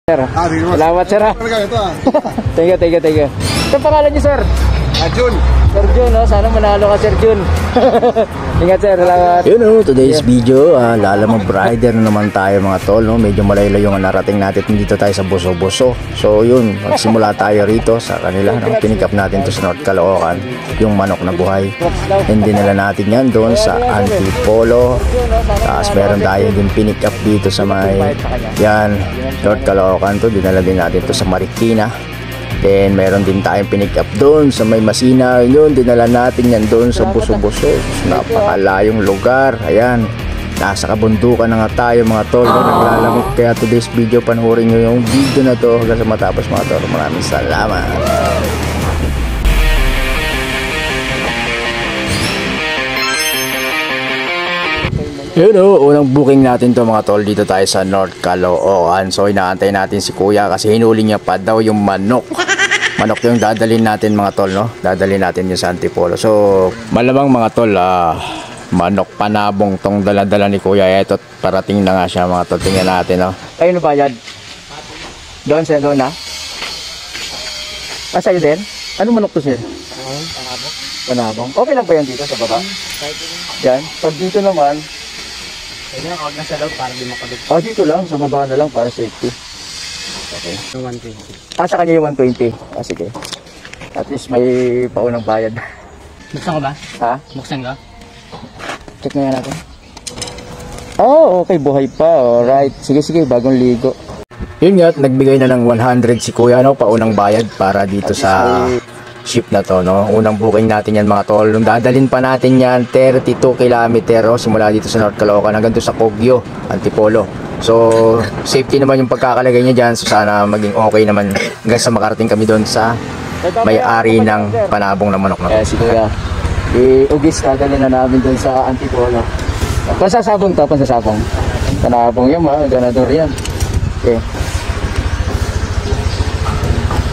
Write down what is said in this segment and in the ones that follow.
Sir, salamat sir ha. Thank you. Ito pangalan niyo sir? Jun. Sir Jun, no? Sana manalo ka Sir Jun. Ingat sir, salamat. Yun o, today's video, Lalamove Rider na naman tayo mga tol, no? Medyo malayo yung narating natin dito tayo sa Boso-Boso. So yun, magsimula tayo rito sa kanila, no? Pinick up natin to sa North Caloocan, yung manok na buhay. And dinala natin yan doon sa Antipolo. Tapos meron tayo din pinick up dito sa may, yan, North Caloocan to. Dinala din natin to sa Marikina. Then meron din tayong pinick up doon sa may Masina. Yun, dinala natin yan doon sa Boso-Boso. Napakalayong lugar. Ayan, nasa kabundukan na nga tayo mga tol, no? Naglalamove. Kaya today's video, panoorin nyo yung video na to hanggang sa matapos mga tol. Maraming salamat. Yun o, unang booking natin to mga tol. Dito tayo sa North Caloocan. So inaantay natin si kuya kasi hinuli niya pa daw yung manok. Manok yung dadalhin natin mga tol, no? Dadalhin natin yung sa Antipolo. So malamang mga tol, manok panabong tong dala-dala ni kuya. Eto, parating na nga siya mga tol. Tingnan natin, no? Ayun na bayad. Doon sir, doon na. Sa'yo din? Ano manok to sir? Panabong. Panabong. Okay lang ba yan dito sa baba? Yan. Pag dito naman, kaya na, huwag na sa loob para di makabit. Dito lang, sa baba na lang para safety. Okay. 120. Sa kanya yung 120. Sige. At least may paunang bayad. Buksan ko ba? Ha? Buksan ka? Check na yan natin. Okay, buhay pa. Alright. Sige, bagong ligo. Yun nga, nagbigay na ng 100 si kuya, no? Paunang bayad para dito sa ship na to, no? Unang booking natin yan mga tol. Nung dadalhin pa natin yan 32 kilometer, simula dito sa North Caloocan hanggang doon sa Kogyo, Antipolo. So safety naman yung pagkakalagay niya dyan. So sana maging okay naman hanggang sa makarating kami doon sa may-ari ng panabong na manok na. Kaya si kuya, ugis dadalhin na namin doon sa Antipolo. Pansasabong to, pansasabong. Panabong yun, ganador yan. Okay.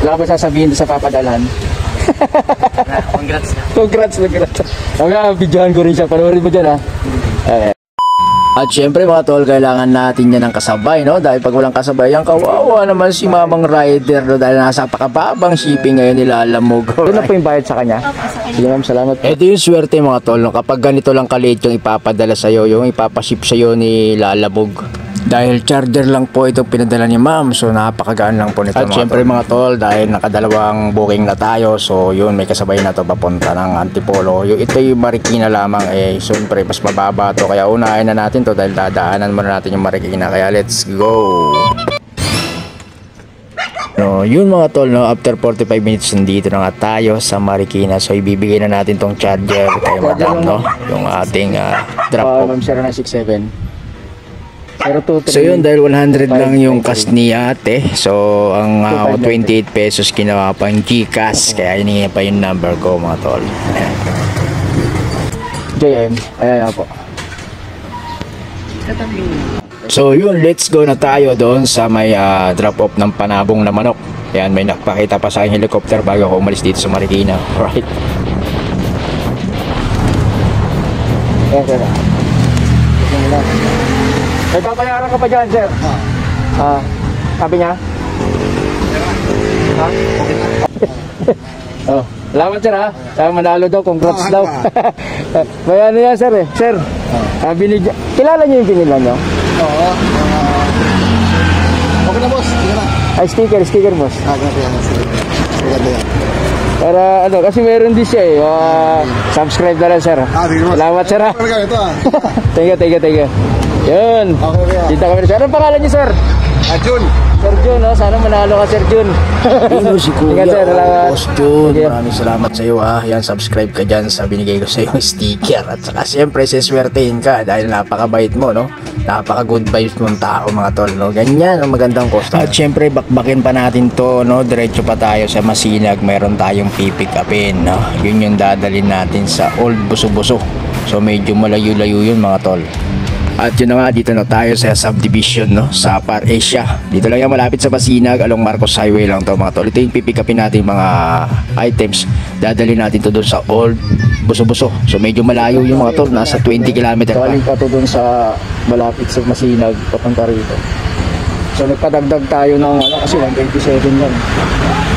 Wala ba sasabihin sa papadalhan? Congrats. Videohan ko rin siya. Panoorin mo dyan ha. At syempre mga tol, kailangan natin yan ng kasabay, no? Dahil pag walang kasabay yan, kawawa naman si mamang rider, no? Dahil nasa pakababang shipping ngayon nila, Lalamove. Ito na po yung bayad sa kanya. Sige ma'am, salamat. Ito yung swerte mga tol, no? Kapag ganito lang kaliit yung ipapadala sa'yo, yung ipapaship sa'yo ni Lalamove. Dahil charger lang po itong pinadala ni ma'am, so napakagaan lang po nito. At syempre mga tol, dahil nakadalawang booking na tayo, so yun, may kasabay na to papunta ng Antipolo. Ito yung Marikina lamang, syempre mas mababa to, kaya unahin na natin to dahil dadaanan muna natin yung Marikina. Kaya let's go. No, yun mga tol, no, after 45 minutes nandito na nga tayo sa Marikina. So ibibigay na natin tong charger kay madam, no, yung ating drop off. Ma'am 0967. So yun, dahil 100 lang yung cash ni ate, so ang 28 pesos ginawa pang Gcash, kaya hiningi pa yung number ko mga tol. JM, ayan po. So yun, let's go na tayo doon sa may drop off ng panabong na manok. Ayan, may nakapakita pa sa aking helicopter bago ako umalis dito sa Marikina. Right. Ayan sir. May papayaran ka pa dyan, sir? Sabi niya? Salamat, sir, ha? Sabi manalo daw, congrats daw. May ano yan, sir, eh. Sir, kilala niyo yung pinila niyo? Oo. Okay na, boss. Sticker, boss. Para ano, kasi meron din siya, subscribe na lang, sir. Salamat, sir, ha? Thank you. Yun. Okay, dito kami. Anong pangalan niyo, sir? Jun. Sir Jun, no? Sana manalo ka, Sir Jun. Yun si kuya, sir, Boss Jun. Maraming salamat sa iyo, ha. Yan, subscribe ka dyan sa binigay ko sa iyo sticker. At saka siyempre, siswertein ka dahil napakabait mo, no? Napaka-good vibes mong tao, mga tol, no? Ganyan ang magandang customer. At siyempre, bakbakin pa natin to, no? Diretso pa tayo sa Masinag. Meron tayong pipick upin, no? Yun yung dadalhin natin sa Old Boso-Boso. So, medyo malayo-layo yun, mga tol. At yun na nga, dito na tayo sa subdivision, no? Sa Par Asia. Dito lang yan, malapit sa Masinag, along Marcos Highway lang to, mga tol. Ito yung pipikapin natin mga items. Dadali natin to doon sa Old Boso-Boso. So medyo malayo yung mga tol, nasa 20 km pa. Galing pa to doon sa malapit sa Masinag, papunta rito. So nagpadagdag tayo ng kasi 127 lang.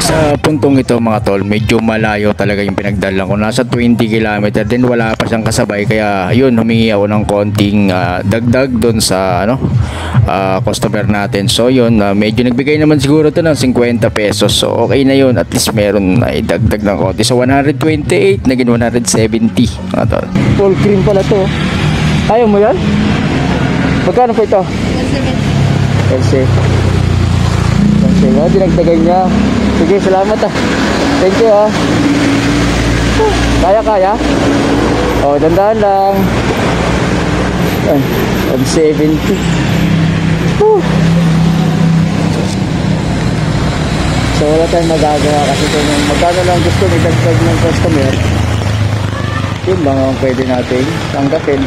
Sa puntong ito mga tol, medyo malayo talaga yung pinagdalan ko. Nasa 20 kilometer din, wala pa siyang kasabay. Kaya yun, humingi ako ng konting dagdag doon sa customer natin. So yun, medyo nagbigay naman siguro to ng 50 pesos. So okay na yun, at least meron na idagdag ng konti. So 128, naging 170 mga tol. Full cream pala to. Ayaw mo yan? Magkano po ito? 170. Dinagdagan niya. Sige, salamat Thank you Kaya? Oh, dandan lang. 170. So wala tayong magagawa kasi kung magkano lang gusto may dagdag ng customer, yun lang ang pwede natin tanggapin.